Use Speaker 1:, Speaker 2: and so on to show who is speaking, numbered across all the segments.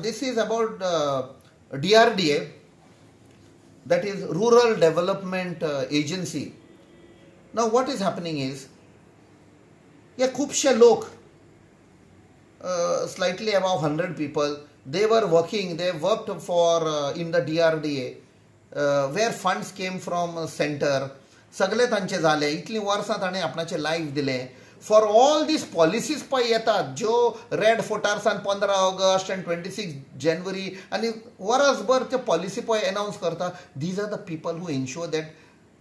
Speaker 1: this is about DRDA, that is Rural Development Agency. Now what is happening is, खूपशे लोक, slightly above 100 people, they worked for in the DRDA, where funds came from center. सगळे तांचे झाले, इतली वर्सां ताणें आपणाचे life दिले. For all these policies पळय येतात, ज्यो रेड फोर्टार सान 15 ऑगस्ट आनी 26 जानेवारी आनी वरसभर त्यो पॉलिसी पळय अनाउन्स करता. These are the people who ensure that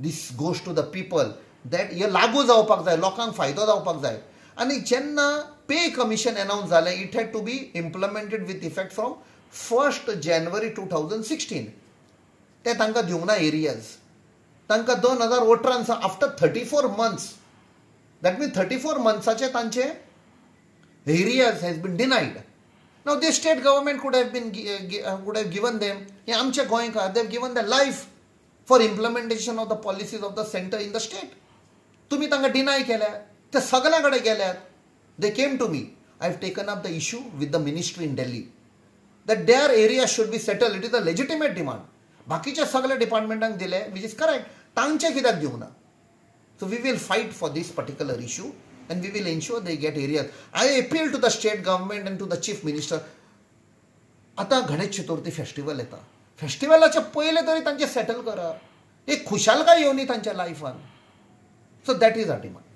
Speaker 1: this goes to the people, that हे लागू जावपाक जाय, लोकांक फायदो जावपाक जाय. आनी जेन्ना पे कमिशन अनाउन्स जालें, it had to be implemented with effect from 1 जानेवारी 2016. ते तांकां दिवंक ना एरियाज. तांकां 2018 after 34 months, that means 34 months तांचे areas has been denied. Now the state government could have given them, हे आमचे गोंयकार, they have given their life for implementation of the policies of the center in the state. तुम्ही तांकां deny केल्या, ते सगळ्या कडेन गेल्यात. They came to me. I have taken up the issue with the ministry in Delhi that their area should be settled. It is a legitimate demand. बाकीच्या सगळ्या डिपार्टमेंटांक दिले, which is correct. तांचे कित्याक दिवंक ना? So we will fight for this particular issue and we will ensure they get areas. I appeal to the state government and to the chief minister. आता Ganesh Chaturthi festival येता, फेस्टिवलाच्या पयले तरी तांचे सेटल करा. एक खुशालकाय येवनी तांच्या लायफान. So that is our demand.